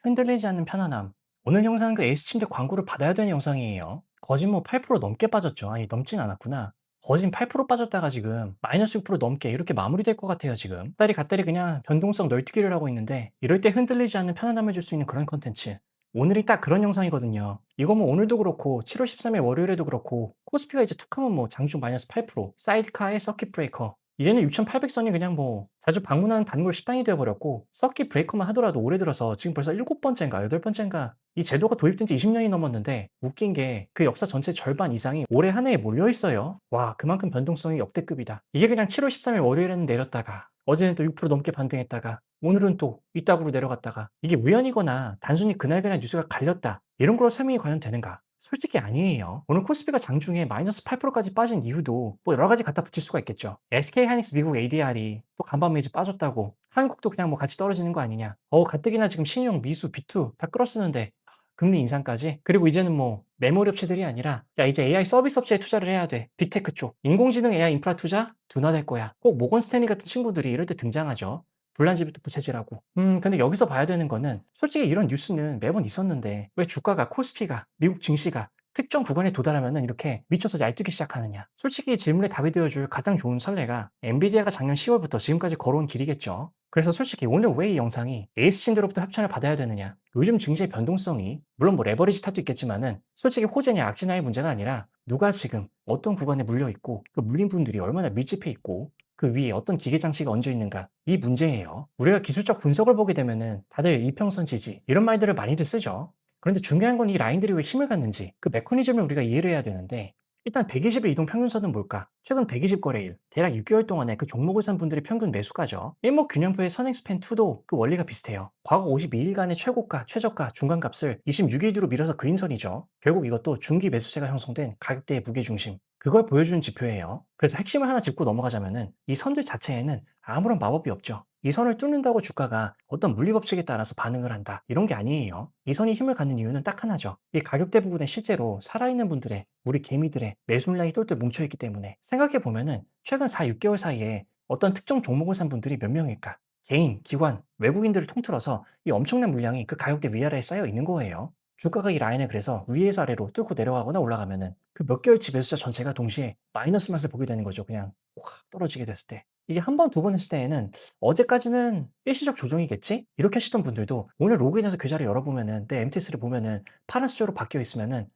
흔들리지 않는 편안함. 오늘 영상은 그 에이스 침대 광고를 받아야 되는 영상이에요. 거진 뭐 8% 넘게 빠졌죠. 아니, 넘진 않았구나. 거진 8% 빠졌다가 지금 마이너스 6% 넘게 이렇게 마무리될 것 같아요, 지금. 딸이 갓딸이 그냥 변동성 널뛰기를 하고 있는데 이럴 때 흔들리지 않는 편안함을 줄 수 있는 그런 컨텐츠. 오늘이 딱 그런 영상이거든요. 이거 뭐 오늘도 그렇고 7월 13일 월요일에도 그렇고 코스피가 이제 툭하면 뭐 장중 마이너스 8%, 사이드카의 서킷 브레이커. 이제는 6,800선이 그냥 뭐 자주 방문하는 단골 식당이 되어버렸고, 서킷 브레이커만 하더라도 올해 들어서 지금 벌써 7번째인가 8번째인가 이 제도가 도입된 지 20년이 넘었는데, 웃긴 게 그 역사 전체 절반 이상이 올해 한 해에 몰려 있어요. 와, 그만큼 변동성이 역대급이다. 이게 그냥 7월 13일 월요일에는 내렸다가 어제는 또 6% 넘게 반등했다가 오늘은 또 이따구로 내려갔다가, 이게 우연이거나 단순히 그날 뉴스가 갈렸다 이런 걸로 설명이 과연 되는가? 솔직히 아니에요. 오늘 코스피가 장중에 마이너스 8%까지 빠진 이유도 뭐 여러 가지 갖다 붙일 수가 있겠죠. SK하이닉스 미국 ADR이 또 간밤에 이제 빠졌다고 한국도 그냥 뭐 같이 떨어지는 거 아니냐. 가뜩이나 지금 신용, 미수, 비투 다 끌어쓰는데 금리 인상까지. 그리고 이제는 뭐 메모리 업체들이 아니라 야, 이제 AI 서비스 업체에 투자를 해야 돼. 빅테크 쪽. 인공지능 AI 인프라 투자 둔화될 거야. 꼭 모건 스탠리 같은 친구들이 이럴 때 등장하죠. 불난집이 또 부채질하고. 근데 여기서 봐야 되는 거는, 솔직히 이런 뉴스는 매번 있었는데 왜 주가가, 코스피가, 미국 증시가 특정 구간에 도달하면은 이렇게 미쳐서 얄뜨기 시작하느냐. 솔직히 이 질문에 답이 되어줄 가장 좋은 선례가 엔비디아가 작년 10월부터 지금까지 걸어온 길이겠죠. 그래서 솔직히 오늘 왜 이 영상이 에이스신들로부터 협찬을 받아야 되느냐. 요즘 증시의 변동성이 물론 뭐 레버리지 탓도 있겠지만은 솔직히 호재냐 악재냐의 문제가 아니라 누가 지금 어떤 구간에 물려 있고 그 물린 분들이 얼마나 밀집해 있고 그 위에 어떤 기계 장치가 얹어 있는가, 이 문제예요. 우리가 기술적 분석을 보게 되면은 다들 이평선 지지 이런 말들을 많이들 쓰죠. 그런데 중요한 건 이 라인들이 왜 힘을 갖는지 그 메커니즘을 우리가 이해를 해야 되는데, 일단 120일 이동 평균선은 뭘까? 최근 120 거래일, 대략 6개월 동안에 그 종목을 산 분들의 평균 매수가죠. 일목균형표의 선행스팬 2도 그 원리가 비슷해요. 과거 52일간의 최고가, 최저가, 중간값을 26일 뒤로 밀어서 그린 선이죠. 결국 이것도 중기 매수세가 형성된 가격대의 무게중심, 그걸 보여주는 지표예요. 그래서 핵심을 하나 짚고 넘어가자면은 이 선들 자체에는 아무런 마법이 없죠. 이 선을 뚫는다고 주가가 어떤 물리법칙에 따라서 반응을 한다, 이런 게 아니에요. 이 선이 힘을 갖는 이유는 딱 하나죠. 이 가격대 부분에 실제로 살아있는 분들의, 우리 개미들의 매수물량이 똘똘 뭉쳐있기 때문에. 생각해보면은 최근 4, 6개월 사이에 어떤 특정 종목을 산 분들이 몇 명일까? 개인, 기관, 외국인들을 통틀어서 이 엄청난 물량이 그 가격대 위아래에 쌓여 있는 거예요. 주가가 이 라인을 그래서 위에서 아래로 뚫고 내려가거나 올라가면은 그 몇 개월치 매수자 전체가 동시에 마이너스 맛을 보게 되는 거죠. 그냥 확 떨어지게 됐을 때. 이게 한 번, 두 번 했을 때에는 어제까지는 일시적 조정이겠지? 이렇게 하시던 분들도 오늘 로그인해서 계좌를 열어보면은, 내 MTS를 보면은 파란 숫자로 바뀌어 있으면은,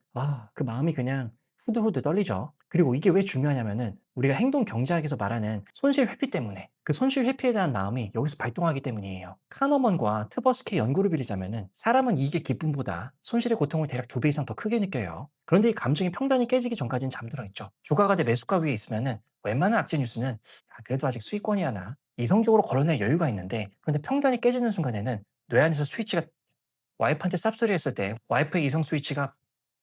그 마음이 그냥 후들후들 떨리죠. 그리고 이게 왜 중요하냐면은 우리가 행동 경제학에서 말하는 손실 회피 때문에, 그 손실 회피에 대한 마음이 여기서 발동하기 때문이에요. 카너먼과 트버스케 연구를 빌리자면은 사람은 이익의 기쁨보다 손실의 고통을 대략 2배 이상 더 크게 느껴요. 그런데 이 감정이 평단이 깨지기 전까지는 잠들어 있죠. 주가가 내 매수가 위에 있으면은 웬만한 악재 뉴스는 그래도 아직 수익권이야 나, 이성적으로 걸어낼 여유가 있는데, 그런데 평단이 깨지는 순간에는 뇌 안에서 스위치가, 와이프한테 쌉소리 했을 때 와이프의 이성 스위치가,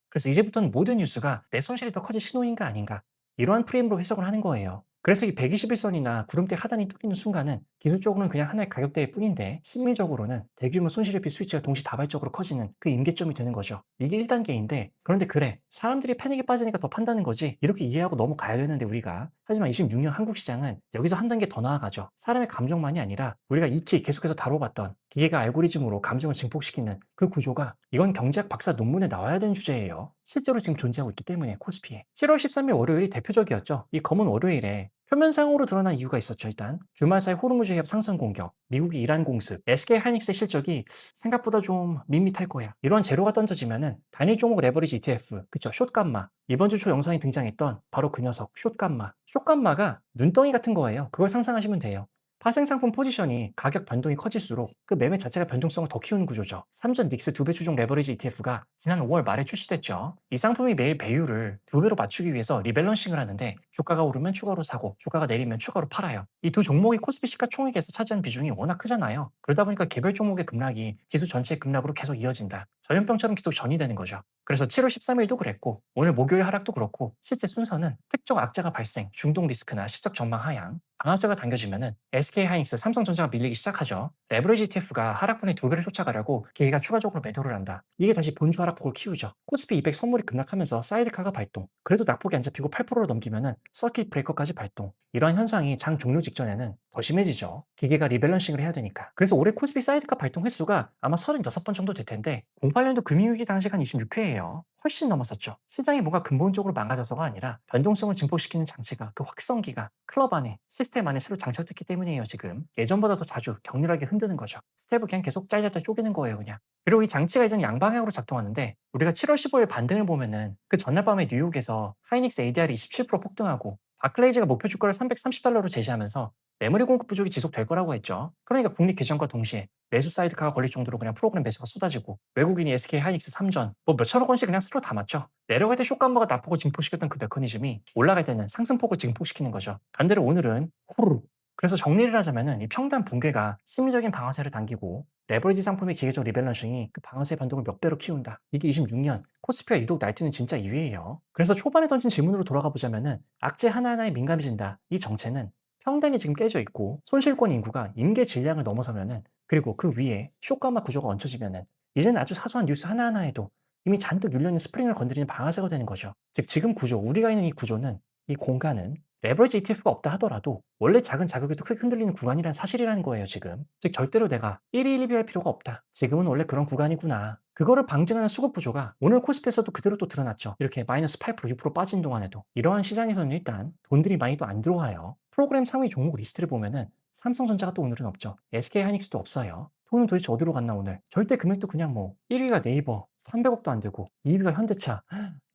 그래서 이제부터는 모든 뉴스가 내 손실이 더 커질 신호인가 아닌가, 이러한 프레임으로 해석을 하는 거예요. 그래서 이 121선이나 구름대 하단이 뚫리는 순간은 기술적으로는 그냥 하나의 가격대일 뿐인데, 심리적으로는 대규모 손실회피 스위치가 동시다발적으로 커지는 그 임계점이 되는 거죠. 이게 1단계인데, 그런데 그래, 사람들이 패닉에 빠지니까 더 판다는 거지, 이렇게 이해하고 넘어가야 되는데 우리가. 하지만 26년 한국 시장은 여기서 한 단계 더 나아가죠. 사람의 감정만이 아니라 우리가 익히 계속해서 다뤄봤던 기계가 알고리즘으로 감정을 증폭시키는 그 구조가, 이건 경제학 박사 논문에 나와야 되는 주제예요. 실제로 지금 존재하고 있기 때문에 코스피에. 7월 13일 월요일이 대표적이었죠. 이 검은 월요일에 표면상으로 드러난 이유가 있었죠. 일단 주말 사이 호르무즈 해협 상승 공격, 미국이 이란 공습, SK 하이닉스의 실적이 생각보다 좀 밋밋할 거야, 이런 재료가 던져지면은 단일 종목 레버리지 ETF, 그쵸, 숏감마, 이번 주 초 영상에 등장했던 바로 그 녀석 숏감마. 숏감마가 눈덩이 같은 거예요. 그걸 상상하시면 돼요. 파생상품 포지션이 가격 변동이 커질수록 그 매매 자체가 변동성을 더 키우는 구조죠. 삼전 닉스 2배 추종 레버리지 ETF가 지난 5월 말에 출시됐죠. 이 상품이 매일 배율을 2배로 맞추기 위해서 리밸런싱을 하는데, 주가가 오르면 추가로 사고 주가가 내리면 추가로 팔아요. 이 두 종목이 코스피 시가총액에서 차지하는 비중이 워낙 크잖아요. 그러다 보니까 개별 종목의 급락이 지수 전체의 급락으로 계속 이어진다, 전염병처럼 계속 전이되는 거죠. 그래서 7월 13일도 그랬고 오늘 목요일 하락도 그렇고, 실제 순서는 특정 악재가 발생, 중동 리스크나 실적 전망 하향, 방아쇠가 당겨지면은 SK하이닉스, 삼성전자가 밀리기 시작하죠. 레버리지 ETF가 하락분의 2배를 쫓아가려고 기계가 추가적으로 매도를 한다. 이게 다시 본주 하락폭을 키우죠. 코스피 200 선물이 급락하면서 사이드카가 발동. 그래도 낙폭이 안 잡히고 8%로 넘기면은 서킷 브레이커까지 발동. 이러한 현상이 장 종료 직전에는 더 심해지죠. 기계가 리밸런싱을 해야 되니까. 그래서 올해 코스피 사이드카 발동 횟수가 아마 36번 정도 될 텐데 08년도 금융위기 당시 한 26회예요. 훨씬 넘었었죠. 시장이 뭔가 근본적으로 망가져서가 아니라 변동성을 증폭시키는 장치가 그 확성기가 클럽 안에 시스템 안에 새로 장착됐기 때문이에요 지금. 예전보다 더 자주 격렬하게 흔드는 거죠. 스텝을 그냥 계속 짤짤짤 쪼개는 거예요 그냥. 그리고 이 장치가 이제는 양방향으로 작동하는데 우리가 7월 15일 반등을 보면은 그 전날 밤에 뉴욕에서 하이닉스 ADR이 27% 폭등하고 바클레이즈가 목표 주가를 $330로 제시하면서 메모리 공급 부족이 지속될 거라고 했죠. 그러니까 국립 개정과 동시에 매수 사이드카가 걸릴 정도로 그냥 프로그램 매수가 쏟아지고 외국인이 SK 하이닉스 3전 뭐 몇천억 원씩 그냥 쓸어 담았죠. 내려갈 때 쇼감버가 낙폭을 증폭시켰던 그 메커니즘이 올라갈 때는 상승폭을 증폭시키는 거죠. 반대로 오늘은 호루룩. 그래서 정리를 하자면은 이 평단 붕괴가 심리적인 방아쇠를 당기고 레버리지 상품의 기계적 리밸런싱이 그 방아쇠 반동을 몇 배로 키운다. 이게 26년 코스피가 유독 날뛰는 진짜 이유예요. 그래서 초반에 던진 질문으로 돌아가 보자면은 악재 하나하나에 민감해진다. 이 정체는 평단이 지금 깨져 있고 손실권 인구가 임계 질량을 넘어서면은 그리고 그 위에 쇼감마 구조가 얹혀지면은 이제는 아주 사소한 뉴스 하나하나에도 이미 잔뜩 눌려있는 스프링을 건드리는 방아쇠가 되는 거죠. 즉 지금 구조, 우리가 있는 이 구조는 이 공간은 레버리지 ETF가 없다 하더라도 원래 작은 자극에도 크게 흔들리는 구간이란 사실이라는 거예요 지금. 즉 절대로 내가 1위 1비할 필요가 없다. 지금은 원래 그런 구간이구나. 그거를 방증하는 수급 구조가 오늘 코스피에서도 그대로 또 드러났죠. 이렇게 마이너스 8% 6% 빠진 동안에도 이러한 시장에서는 일단 돈들이 많이 또 안 들어와요. 프로그램 상위 종목 리스트를 보면은 삼성전자가 또 오늘은 없죠. SK하이닉스도 없어요. 돈은 도대체 어디로 갔나 오늘? 절대 금액도 그냥 뭐 1위가 네이버 300억도 안 되고 2위가 현대차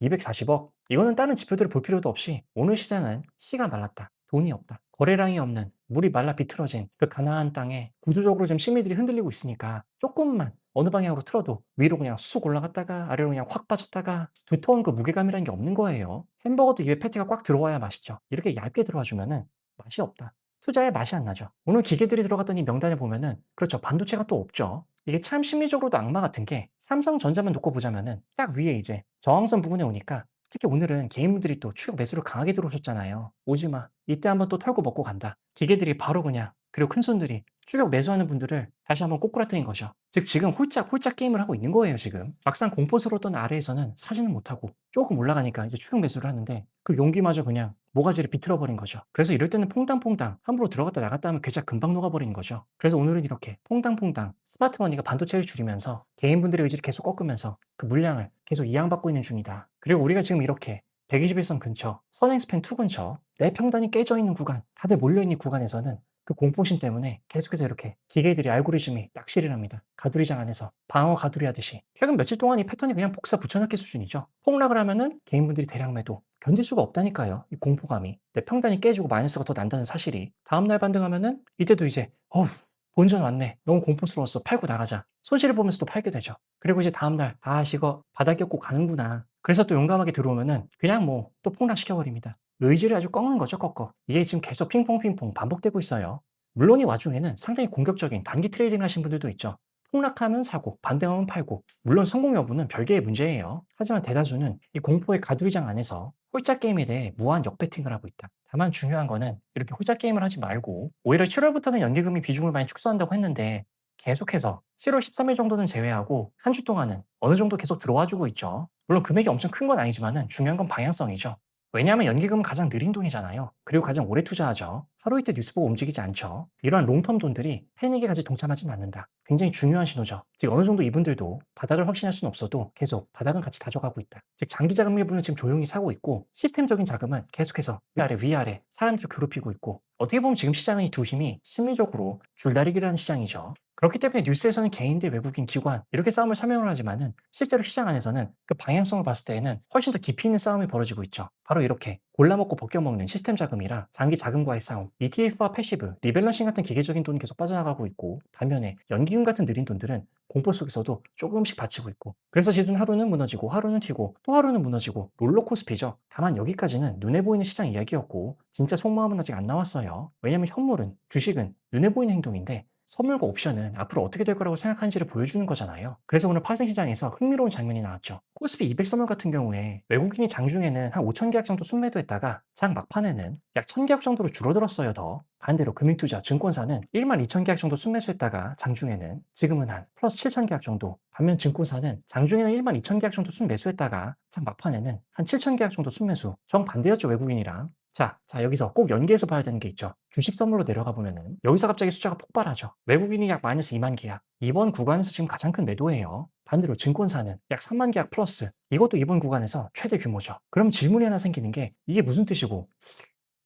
240억. 이거는 다른 지표들을 볼 필요도 없이 오늘 시장은 씨가 말랐다. 돈이 없다. 거래량이 없는 물이 말라 비틀어진 그 가나안 땅에 구조적으로 좀 심리들이 흔들리고 있으니까 조금만 어느 방향으로 틀어도 위로 그냥 쑥 올라갔다가 아래로 그냥 확 빠졌다가 두터운 그 무게감이라는 게 없는 거예요. 햄버거도 입에 패티가 꽉 들어와야 맛있죠. 이렇게 얇게 들어와 주면은 맛이 없다. 투자에 맛이 안 나죠. 오늘 기계들이 들어갔던 이 명단을 보면은 그렇죠. 반도체가 또 없죠. 이게 참 심리적으로도 악마 같은 게 삼성전자만 놓고 보자면은 딱 위에 이제 저항선 부근에 오니까 특히 오늘은 개인분들이 또 추격 매수를 강하게 들어오셨잖아요. 오지 마. 이때 한번 또 털고 먹고 간다. 기계들이 바로 그냥 그리고 큰손들이 추격 매수하는 분들을 다시 한번 꼬꾸라뜨린 거죠. 즉 지금 홀짝 게임을 하고 있는 거예요 지금. 막상 공포스러웠던 아래에서는 사지는 못하고 조금 올라가니까 이제 추격 매수를 하는데 그 용기마저 그냥 모가지를 비틀어 버린 거죠. 그래서 이럴 때는 퐁당퐁당 함부로 들어갔다 나갔다 하면 계좌 금방 녹아버리는 거죠. 그래서 오늘은 이렇게 퐁당퐁당 스마트머니가 반도체를 줄이면서 개인분들의 의지를 계속 꺾으면서 그 물량을 계속 이양받고 있는 중이다. 그리고 우리가 지금 이렇게 121선 근처, 선행스팬 2 근처, 내 평단이 깨져 있는 구간, 다들 몰려있는 구간에서는 그 공포심 때문에 계속해서 이렇게 기계들이 알고리즘이 낚시를 합니다. 가두리장 안에서 방어 가두리 하듯이. 최근 며칠 동안 이 패턴이 그냥 복사 붙여넣기 수준이죠. 폭락을 하면은 개인분들이 대량 매도. 견딜 수가 없다니까요. 이 공포감이. 내 평단이 깨지고 마이너스가 더 난다는 사실이. 다음날 반등하면은 이때도 이제 어우 본전 왔네. 너무 공포스러웠어. 팔고 나가자. 손실을 보면서도 팔게 되죠. 그리고 이제 다음날 아 이거 바닥 겪고 가는구나. 그래서 또 용감하게 들어오면은 그냥 뭐 또 폭락시켜버립니다. 의지를 아주 꺾는 거죠 꺾어. 이게 지금 계속 핑퐁핑퐁 반복되고 있어요. 물론 이 와중에는 상당히 공격적인 단기 트레이딩 하신 분들도 있죠. 폭락하면 사고, 반등하면 팔고. 물론 성공 여부는 별개의 문제예요. 하지만 대다수는 이 공포의 가두리장 안에서 홀짝 게임에 대해 무한 역배팅을 하고 있다. 다만 중요한 거는 이렇게 홀짝 게임을 하지 말고 오히려 7월부터는 연기금이 비중을 많이 축소한다고 했는데 계속해서 7월 13일 정도는 제외하고 한 주 동안은 어느 정도 계속 들어와 주고 있죠. 물론 금액이 엄청 큰 건 아니지만은 중요한 건 방향성이죠. 왜냐하면 연기금은 가장 느린 돈이잖아요. 그리고 가장 오래 투자하죠. 하루 이틀 뉴스 보고 움직이지 않죠. 이러한 롱텀 돈들이 패닉에 같이 동참하진 않는다. 굉장히 중요한 신호죠. 즉 어느 정도 이분들도 바닥을 확신할 수는 없어도 계속 바닥은 같이 다져가고 있다. 즉 장기 자금 일부는 지금 조용히 사고 있고 시스템적인 자금은 계속해서 위아래 사람들을 괴롭히고 있고 어떻게 보면 지금 시장의 이 두 힘이 심리적으로 줄다리기를 하는 시장이죠. 그렇기 때문에 뉴스에서는 개인 대 외국인 기관 이렇게 싸움을 설명을 하지만은 실제로 시장 안에서는 그 방향성을 봤을 때에는 훨씬 더 깊이 있는 싸움이 벌어지고 있죠. 바로 이렇게 골라먹고 벗겨먹는 시스템 자금이랑 장기 자금과의 싸움, ETF와 패시브, 리밸런싱 같은 기계적인 돈이 계속 빠져나가고 있고 반면에 연기금 같은 느린 돈들은 공포 속에서도 조금씩 받치고 있고 그래서 지수는 하루는 무너지고 하루는 튀고 또 하루는 무너지고 롤러코스피죠. 다만 여기까지는 눈에 보이는 시장 이야기였고 진짜 속마음은 아직 안 나왔어요. 왜냐면 현물은 주식은 눈에 보이는 행동인데 선물과 옵션은 앞으로 어떻게 될 거라고 생각하는지를 보여주는 거잖아요. 그래서 오늘 파생 시장에서 흥미로운 장면이 나왔죠. 코스피 200 선물 같은 경우에 외국인이 장중에는 한 5천 계약 정도 순매도했다가 장 막판에는 약 1천 계약 정도로 줄어들었어요. 더 반대로 금융투자, 증권사는 1만 2천 계약 정도 순매수했다가 장중에는 지금은 한 플러스 7천 계약 정도. 반면 증권사는 장중에는 1만 2천 계약 정도 순매수했다가 장 막판에는 한 7천 계약 정도 순매수. 정반대였죠, 외국인이랑. 자, 여기서 꼭 연계해서 봐야 되는 게 있죠. 주식 선물로 내려가 보면은 여기서 갑자기 숫자가 폭발하죠. 외국인이 약 마이너스 2만 계약. 이번 구간에서 지금 가장 큰 매도예요. 반대로 증권사는 약 3만 계약 플러스. 이것도 이번 구간에서 최대 규모죠. 그럼 질문이 하나 생기는 게 이게 무슨 뜻이고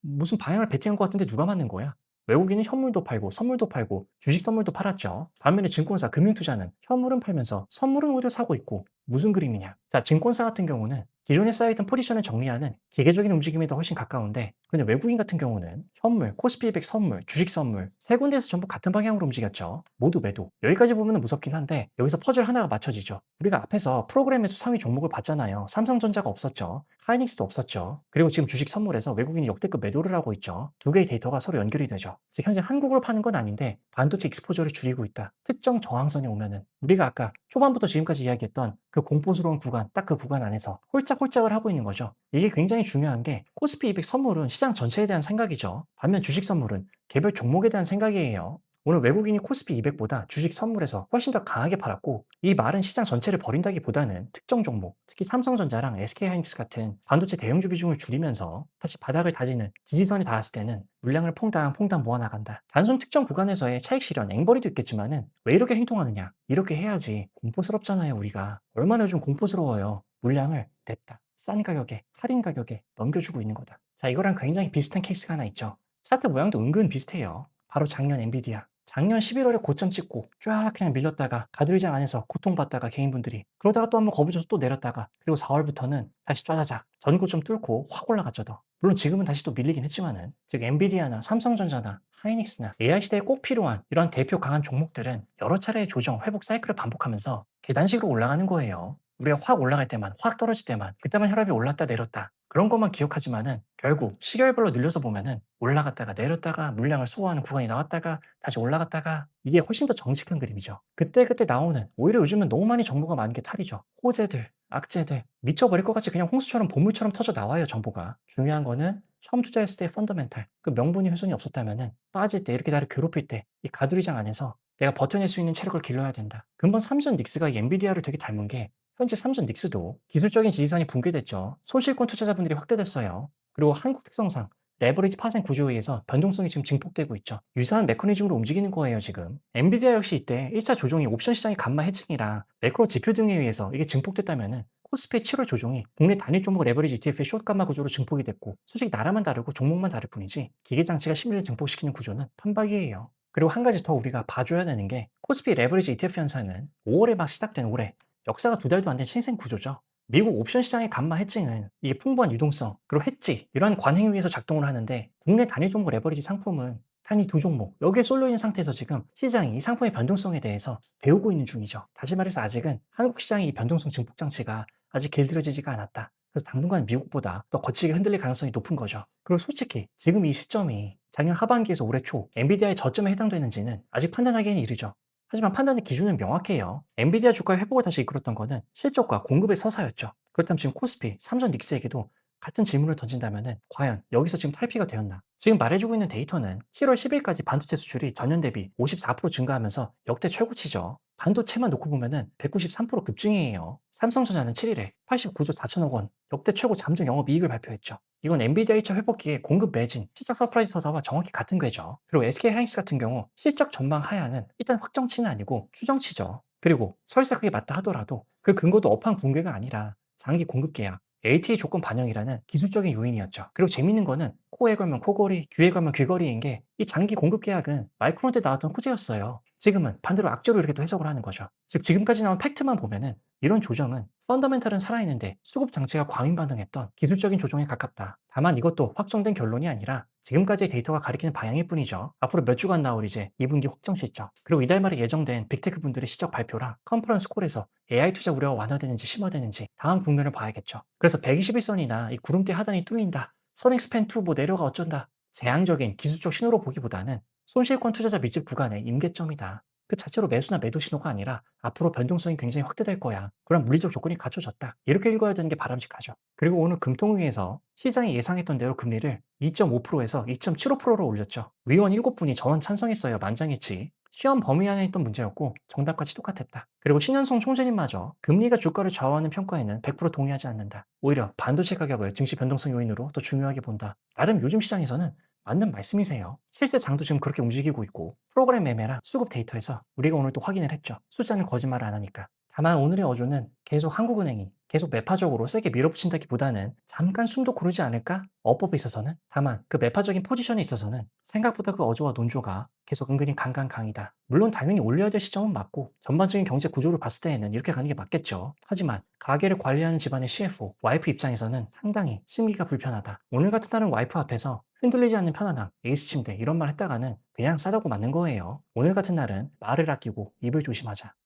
무슨 방향을 베팅한 것 같은데 누가 맞는 거야? 외국인은 현물도 팔고 선물도 팔고 주식 선물도 팔았죠. 반면에 증권사, 금융투자는 현물은 팔면서 선물은 오히려 사고 있고 무슨 그림이냐? 자, 증권사 같은 경우는 기존에 쌓여있던 포지션을 정리하는 기계적인 움직임에 더 훨씬 가까운데 근데 외국인 같은 경우는 현물, 코스피 200 선물, 주식 선물 세 군데에서 전부 같은 방향으로 움직였죠. 모두 매도. 여기까지 보면 무섭긴 한데 여기서 퍼즐 하나가 맞춰지죠. 우리가 앞에서 프로그램에서 상위 종목을 봤잖아요. 삼성전자가 없었죠. 하이닉스도 없었죠. 그리고 지금 주식 선물에서 외국인이 역대급 매도를 하고 있죠. 두 개의 데이터가 서로 연결이 되죠. 즉 현재 한국으로 파는 건 아닌데 반도체 익스포저를 줄이고 있다. 특정 저항선에 오면은 우리가 아까 초반부터 지금까지 이야기했던 그 공포스러운 구간, 딱 그 구간 안에서 홀짝홀짝을 하고 있는 거죠. 이게 굉장히 중요한 게 코스피 200 선물은 시장 전체에 대한 생각이죠. 반면 주식 선물은 개별 종목에 대한 생각이에요. 오늘 외국인이 코스피 200보다 주식 선물에서 훨씬 더 강하게 팔았고 이 말은 시장 전체를 버린다기보다는 특정 종목, 특히 삼성전자랑 SK하이닉스 같은 반도체 대형주 비중을 줄이면서 다시 바닥을 다지는 지지선이 닿았을 때는 물량을 퐁당퐁당 모아나간다. 단순 특정 구간에서의 차익 실현, 앵벌이도 있겠지만은 왜 이렇게 행동하느냐? 이렇게 해야지. 공포스럽잖아요, 우리가. 얼마나 요즘 공포스러워요. 물량을 냅다. 싼 가격에, 할인 가격에 넘겨주고 있는 거다. 자, 이거랑 굉장히 비슷한 케이스가 하나 있죠. 차트 모양도 은근 비슷해요. 바로 작년 엔비디아. 작년 11월에 고점 찍고 쫙 그냥 밀렸다가 가두리장 안에서 고통받다가 개인분들이 그러다가 또 한번 거부져서 또 내렸다가 그리고 4월부터는 다시 쫙쫙 전고점 뚫고 확 올라갔죠 더. 물론 지금은 다시 또 밀리긴 했지만은 즉 엔비디아나 삼성전자나 하이닉스나 AI 시대에 꼭 필요한 이런 대표 강한 종목들은 여러 차례의 조정, 회복 사이클을 반복하면서 계단식으로 올라가는 거예요. 우리가 확 올라갈 때만, 확 떨어질 때만, 그때만 혈압이 올랐다 내렸다. 그런 것만 기억하지만은 결국 시계열별로 늘려서 보면은 올라갔다가 내렸다가 물량을 소화하는 구간이 나왔다가 다시 올라갔다가 이게 훨씬 더 정직한 그림이죠. 그때그때 나오는 오히려 요즘은 너무 많이 정보가 많은 게 탈이죠. 호재들, 악재들 미쳐버릴 것 같이 그냥 홍수처럼 보물처럼 터져 나와요 정보가. 중요한 거는 처음 투자했을 때의 펀더멘탈 그 명분이 훼손이 없었다면은 빠질 때 이렇게 나를 괴롭힐 때 이 가두리장 안에서 내가 버텨낼 수 있는 체력을 길러야 된다. 근본 삼전 닉스가 이 엔비디아를 되게 닮은 게 현재 삼전 닉스도 기술적인 지지선이 붕괴됐죠. 손실권 투자자분들이 확대됐어요. 그리고 한국 특성상 레버리지 파생 구조에 의해서 변동성이 지금 증폭되고 있죠. 유사한 메커니즘으로 움직이는 거예요, 지금. 엔비디아 역시 이때 1차 조정이 옵션 시장의 감마 해칭이라 매크로 지표 등에 의해서 이게 증폭됐다면은 코스피의 7월 조정이 국내 단일 종목 레버리지 ETF의 숏 감마 구조로 증폭이 됐고 솔직히 나라만 다르고 종목만 다를 뿐이지 기계 장치가 심리를 증폭시키는 구조는 판박이에요. 그리고 한 가지 더 우리가 봐줘야 되는 게 코스피 레버리지 ETF 현상은 5월에 막 시작된 올해 역사가 두 달도 안 된 신생 구조죠. 미국 옵션 시장의 감마 해칭은 이게 풍부한 유동성, 그리고 해지 이러한 관행 위에서 작동을 하는데 국내 단일 종목 레버리지 상품은 단위 두 종목 여기에 쏠려 있는 상태에서 지금 시장이 이 상품의 변동성에 대해서 배우고 있는 중이죠. 다시 말해서 아직은 한국 시장의 이 변동성 증폭 장치가 아직 길들여지지가 않았다. 그래서 당분간 미국보다 더 거치게 흔들릴 가능성이 높은 거죠. 그리고 솔직히 지금 이 시점이 작년 하반기에서 올해 초 엔비디아의 저점에 해당되는지는 아직 판단하기에는 이르죠. 하지만 판단의 기준은 명확해요. 엔비디아 주가의 회복을 다시 이끌었던 것은 실적과 공급의 서사였죠. 그렇다면 지금 코스피, 삼전 닉스에게도 같은 질문을 던진다면 과연 여기서 지금 탈피가 되었나? 지금 말해주고 있는 데이터는 7월 10일까지 반도체 수출이 전년 대비 54% 증가하면서 역대 최고치죠. 반도체만 놓고 보면은 193% 급증이에요. 삼성전자는 7일에 89조 4천억 원 역대 최고 잠정 영업이익을 발표했죠. 이건 엔비디아 1차 회복기에 공급 매진, 실적 서프라이즈 서사와 정확히 같은 궤죠. 그리고 SK하이닉스 같은 경우 실적 전망 하향은 일단 확정치는 아니고 추정치죠. 그리고 설사 그게 맞다 하더라도 그 근거도 업황 붕괴가 아니라 장기 공급 계약, LTA 조건 반영이라는 기술적인 요인이었죠. 그리고 재밌는 거는 코에 걸면 코걸이, 귀에 걸면 귀걸이인 게 이 장기 공급 계약은 마이크론 때 나왔던 호재였어요. 지금은 반대로 악재로 이렇게 또 해석을 하는 거죠. 즉 지금까지 나온 팩트만 보면은 이런 조정은 펀더멘탈은 살아있는데 수급 장치가 과민 반응했던 기술적인 조정에 가깝다. 다만 이것도 확정된 결론이 아니라 지금까지의 데이터가 가리키는 방향일 뿐이죠. 앞으로 몇 주간 나올 이제 2분기 확정 실적 그리고 이달 말에 예정된 빅테크 분들의 실적 발표라 컨퍼런스 콜에서 AI 투자 우려가 완화되는지 심화되는지 다음 국면을 봐야겠죠. 그래서 121선이나 이 구름대 하단이 뚫린다. 선행스팬2 뭐 내려가 어쩐다. 재앙적인 기술적 신호로 보기보다는 손실권 투자자 밀집 구간의 임계점이다. 그 자체로 매수나 매도 신호가 아니라 앞으로 변동성이 굉장히 확대될 거야. 그런 물리적 조건이 갖춰졌다. 이렇게 읽어야 되는 게 바람직하죠. 그리고 오늘 금통위에서 시장이 예상했던 대로 금리를 2.5%에서 2.75%로 올렸죠. 위원 7분이 전원 찬성했어요. 만장일치. 시험 범위 안에 있던 문제였고 정답까지 똑같았다. 그리고 신현성 총재님마저 금리가 주가를 좌우하는 평가에는 100% 동의하지 않는다. 오히려 반도체 가격을 증시 변동성 요인으로 더 중요하게 본다. 나름 요즘 시장에서는 맞는 말씀이세요. 실제 장도 지금 그렇게 움직이고 있고 프로그램 매매랑 수급 데이터에서 우리가 오늘 또 확인을 했죠. 숫자는 거짓말을 안 하니까. 다만 오늘의 어조는 계속 한국은행이 계속 매파적으로 세게 밀어붙인다기보다는 잠깐 숨도 고르지 않을까? 어법에 있어서는. 다만 그 매파적인 포지션에 있어서는 생각보다 그 어조와 논조가 계속 은근히 강이다. 물론 당연히 올려야 될 시점은 맞고 전반적인 경제 구조를 봤을 때에는 이렇게 가는 게 맞겠죠. 하지만 가게를 관리하는 집안의 CFO, 와이프 입장에서는 상당히 심기가 불편하다. 오늘 같은 날은 와이프 앞에서 흔들리지 않는 편안함, 에이스 침대 이런 말 했다가는 그냥 싸다고 맞는 거예요. 오늘 같은 날은 말을 아끼고 입을 조심하자.